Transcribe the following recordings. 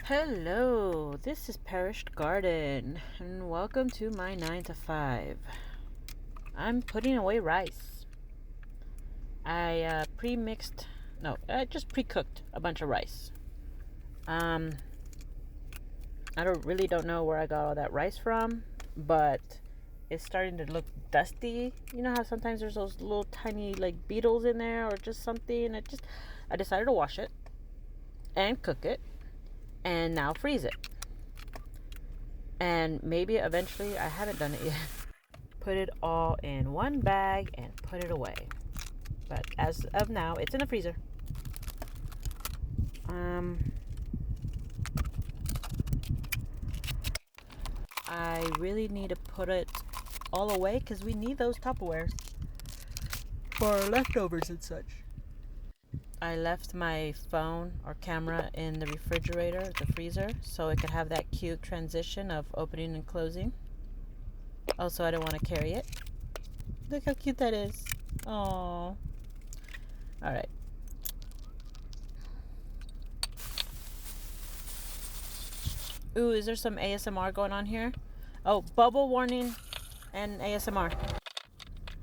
Hello, this is Perished Garden, and welcome to my 9 to 5. I'm putting away rice. I just pre-cooked a bunch of rice. I don't know where I got all that rice from, but it's starting to look dusty. You know how sometimes there's those little tiny like beetles in there or just something. I decided to wash it and cook it and now freeze it. And maybe eventually, I haven't done it yet, put it all in one bag and put it away. But as of now, it's in the freezer. I really need to put it all away because we need those Tupperwares for leftovers and such. I left my phone or camera in the refrigerator, the freezer, so it could have that cute transition of opening and closing. Also, I don't want to carry it. Look how cute that is. Aww. Alright. Ooh, is there some ASMR going on here? Oh, bubble warning and ASMR.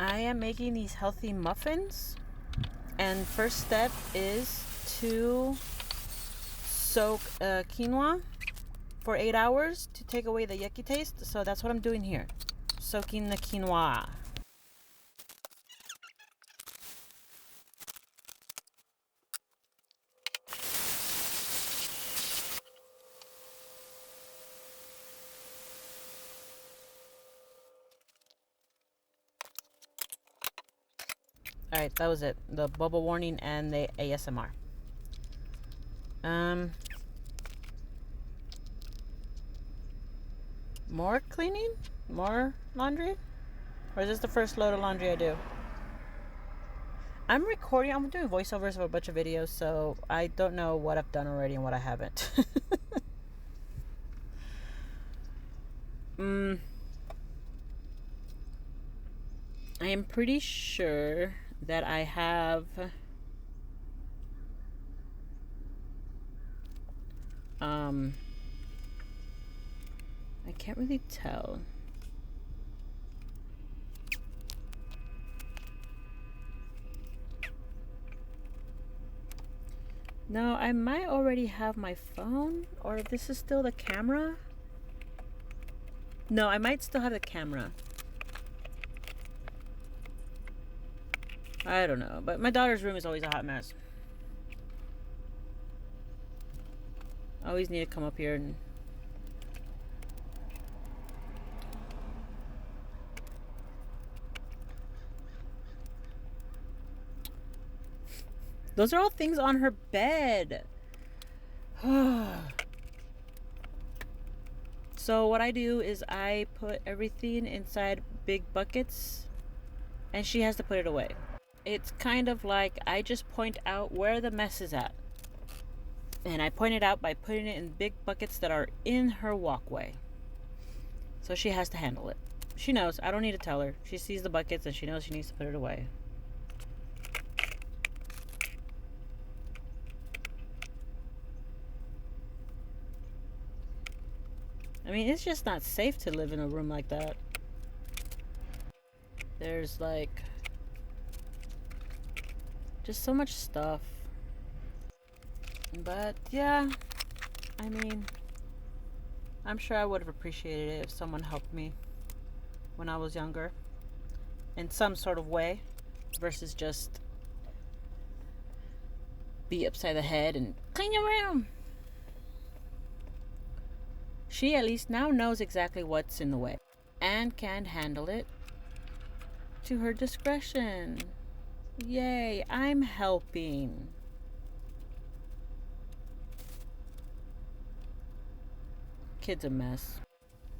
I am making these healthy muffins. And first step is to soak quinoa for 8 hours to take away the yucky taste. So that's what I'm doing here. Soaking the quinoa. Alright, that was it. The bubble warning and the ASMR. More cleaning? More laundry? Or is this the first load of laundry I do? I'm doing voiceovers of a bunch of videos, so I don't know what I've done already and what I haven't. I am pretty sure that I have I can't really tell. No, I might already have my phone, or if this is still the camera. No, I might still have the camera. I don't know, but my daughter's room is always a hot mess. I always need to come up here and those are all things on her bed. So what I do is I put everything inside big buckets and she has to put it away. It's kind of like I just point out where the mess is at. And I point it out by putting it in big buckets that are in her walkway. So she has to handle it. She knows. I don't need to tell her. She sees the buckets and she knows she needs to put it away. I mean, it's just not safe to live in a room like that. There's like just so much stuff. But yeah, I mean, I'm sure I would have appreciated it if someone helped me when I was younger in some sort of way versus just be upside the head and clean your room. She at least now knows exactly what's in the way and can handle it to her discretion. Yay, I'm helping. Kid's a mess.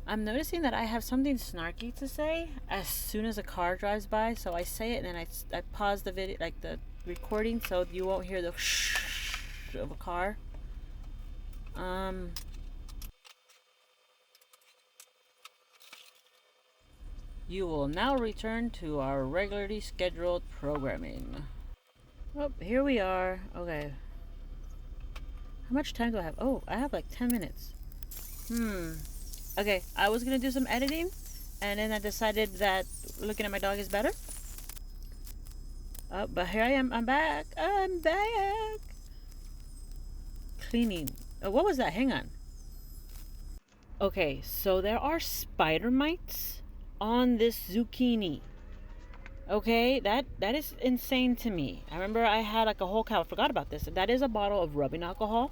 I'm noticing that I have something snarky to say as soon as a car drives by, so I say it and then I pause the video, like the recording, so you won't hear the shh of a car. You will now return to our regularly scheduled programming. Oh, here we are. Okay. How much time do I have? Oh, I have like 10 minutes. Okay, I was gonna do some editing, and then I decided that looking at my dog is better. But here I am. I'm back. I'm back. Cleaning. Oh, what was that? Hang on. Okay, so there are spider mites on this zucchini. Okay, that is insane to me. I remember I had like a whole cow. I forgot about this. That is a bottle of rubbing alcohol.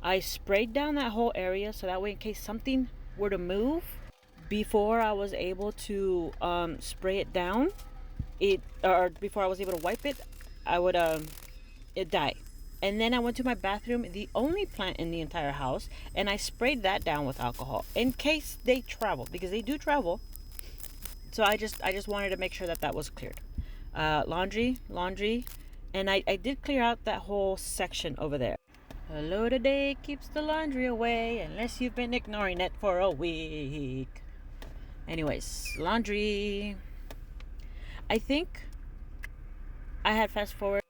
I sprayed down that whole area so that way, in case something were to move, before I was able to spray it down, or before I was able to wipe it, I would it die. And then I went to my bathroom, the only plant in the entire house, and I sprayed that down with alcohol in case they travel, because they do travel. So I just wanted to make sure that was cleared. Laundry, and I did clear out that whole section over there. Hello today keeps the laundry away, unless you've been ignoring it for a week. Anyways, laundry. I think I had fast forward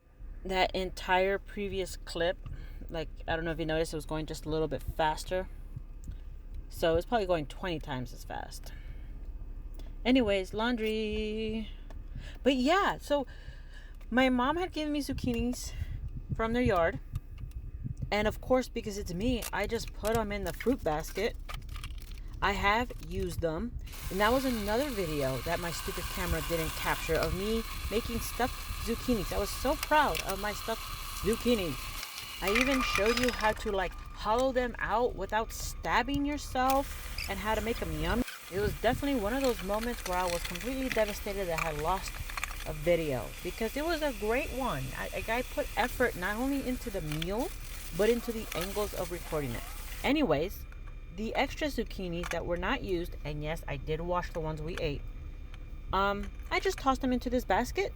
that entire previous clip. Like, I don't know if you noticed, it was going just a little bit faster. So it's probably going 20 times as fast. Anyways, laundry. But yeah, so my mom had given me zucchinis from their yard. And of course, because it's me, I just put them in the fruit basket. I have used them. And that was another video that my stupid camera didn't capture of me making stuffed zucchinis. I was so proud of my stuffed zucchinis. I even showed you how to like hollow them out without stabbing yourself and how to make them yummy. It was definitely one of those moments where I was completely devastated that I had lost a video, because it was a great one. I put effort not only into the meal, but into the angles of recording it. Anyways, the extra zucchinis that were not used, and yes, I did wash the ones we ate, I just tossed them into this basket.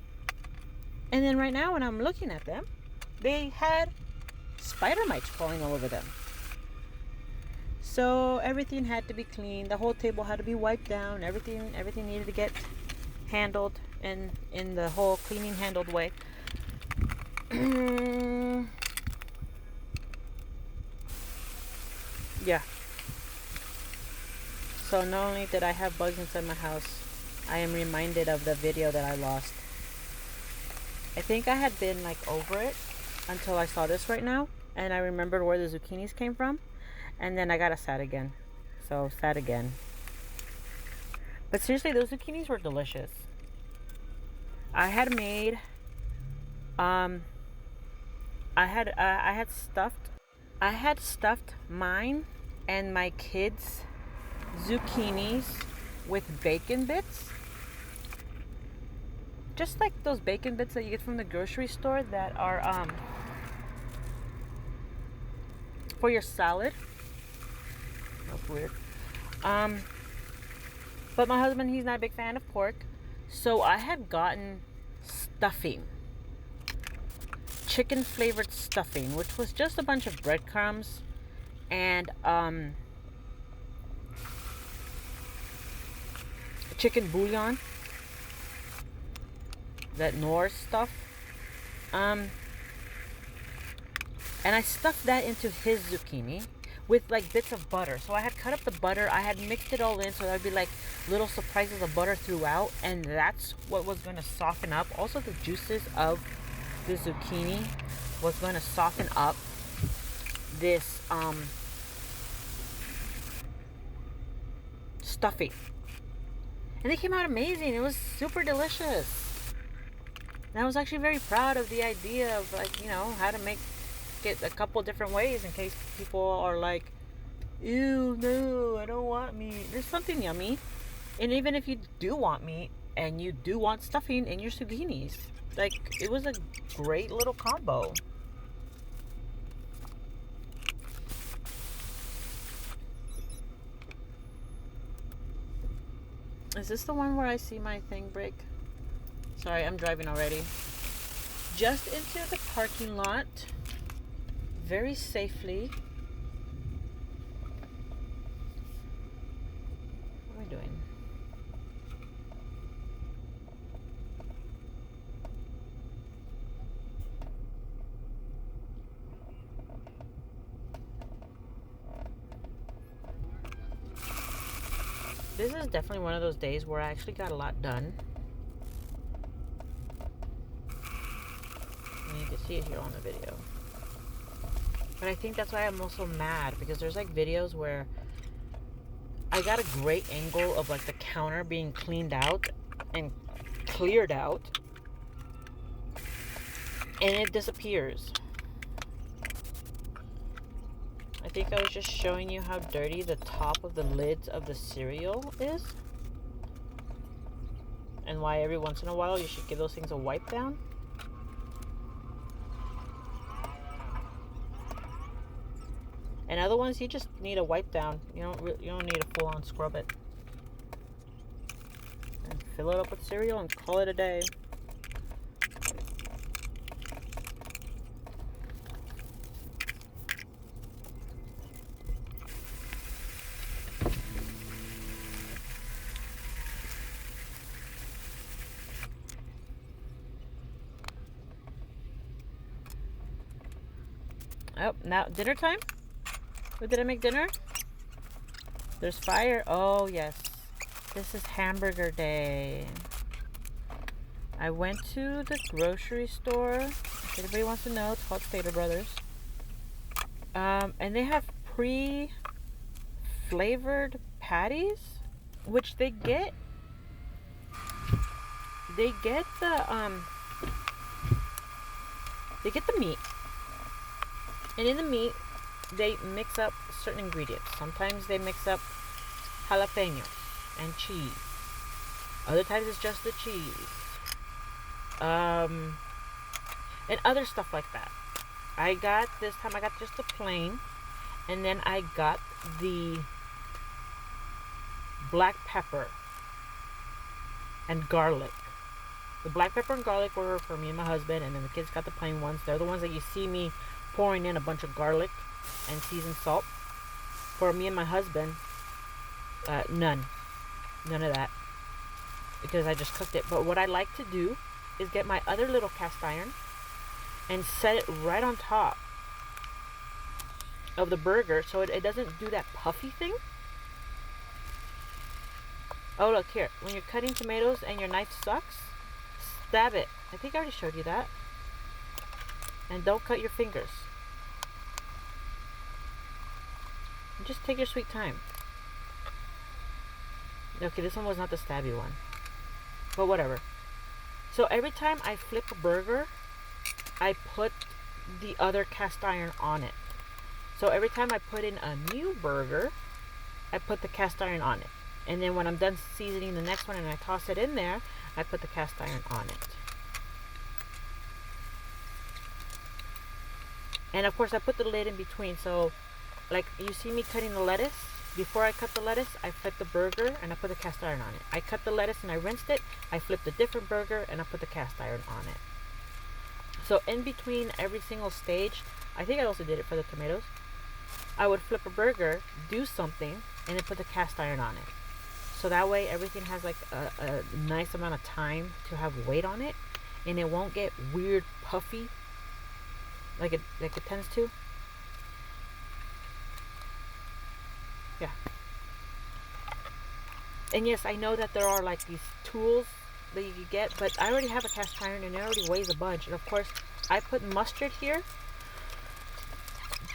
And then right now when I'm looking at them, they had spider mites crawling all over them. So everything had to be cleaned. The whole table had to be wiped down. Everything needed to get handled in the whole cleaning handled way. Yeah. So not only did I have bugs inside my house, I am reminded of the video that I lost. I think I had been like over it until I saw this right now, and I remembered where the zucchinis came from, and then I got sad again. So sad again. But seriously, those zucchinis were delicious. I had made I had stuffed mine and my kids' zucchinis with bacon bits. Just like those bacon bits that you get from the grocery store that are for your salad. That's weird. But my husband, he's not a big fan of pork, so I had gotten stuffing. Chicken flavored stuffing, which was just a bunch of breadcrumbs and chicken bouillon, that Norse stuff, and I stuffed that into his zucchini with like bits of butter. So I had cut up the butter, I had mixed it all in so there'd be like little surprises of butter throughout, and that's what was going to soften up. Also, the juices of the zucchini was going to soften up this stuffing, and they came out amazing. It was super delicious, and I was actually very proud of the idea of, like, you know, how to make it a couple different ways in case people are like, ew, no, I don't want meat. There's something yummy. And even if you do want meat and you do want stuffing in your zucchinis, like, it was a great little combo. Is this the one where I see my thing break? Sorry, I'm driving already. Just into the parking lot, very safely. What am I doing? This is definitely one of those days where I actually got a lot done. And you can see it here on the video. But I think that's why I'm also mad, because there's like videos where I got a great angle of like the counter being cleaned out and cleared out, and it disappears. I think I was just showing you how dirty the top of the lids of the cereal is, and why every once in a while you should give those things a wipe down. And other ones, you just need a wipe down. You don't need a full-on scrub it. And fill it up with cereal and call it a day. Oh, now dinner time? What did I make dinner? There's fire. Oh, yes. This is hamburger day. I went to the grocery store. If anybody wants to know, it's called Stater Brothers. And they have pre-flavored patties, which they get the meat. And in the meat, they mix up certain ingredients. Sometimes they mix up jalapenos and cheese. Other times it's just the cheese. And other stuff like that. This time I got just the plain. And then I got the black pepper and garlic. The black pepper and garlic were for me and my husband. And then the kids got the plain ones. They're the ones that you see me pouring in a bunch of garlic and seasoned salt. For me and my husband, none of that, because I just cooked it. But what I like to do is get my other little cast iron and set it right on top of the burger so it doesn't do that puffy thing. Oh, look here, when you're cutting tomatoes and your knife sucks, stab it. I think I already showed you that. And don't cut your fingers. Just take your sweet time. Okay, this one was not the stabby one. But whatever. So every time I flip a burger, I put the other cast iron on it. So every time I put in a new burger, I put the cast iron on it. And then when I'm done seasoning the next one and I toss it in there, I put the cast iron on it. And of course I put the lid in between, so like you see me cutting the lettuce. Before I cut the lettuce, I flip the burger and I put the cast iron on it. I cut the lettuce and I rinsed it. I flipped a different burger and I put the cast iron on it. So in between every single stage, I think I also did it for the tomatoes, I would flip a burger, do something, and then put the cast iron on it. So that way everything has like a nice amount of time to have weight on it, and it won't get weird puffy like it tends to. Yeah. And yes, I know that there are like these tools that you can get, but I already have a cast iron and it already weighs a bunch. And of course, I put mustard here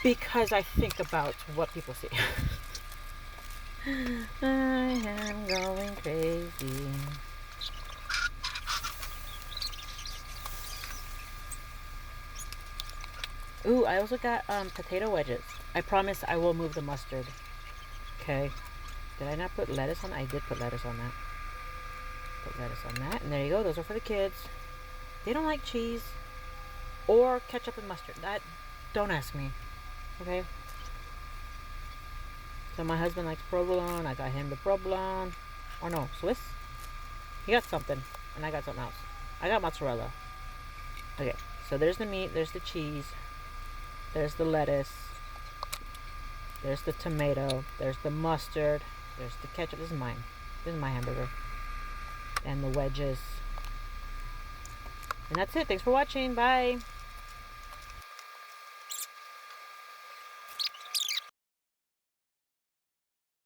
because I think about what people see. I am going crazy. Ooh, I also got potato wedges. I promise I will move the mustard. Okay. Did I not put lettuce on that? I did put lettuce on that. Put lettuce on that. And there you go. Those are for the kids. They don't like cheese or ketchup and mustard. Don't ask me. Okay? So my husband likes provolone. I got him the provolone. Or no, Swiss. He got something. And I got something else. I got mozzarella. Okay. So there's the meat. There's the cheese. There's the lettuce. There's the tomato. There's the mustard. There's the ketchup. This is mine. This is my hamburger. And the wedges. And that's it. Thanks for watching. Bye.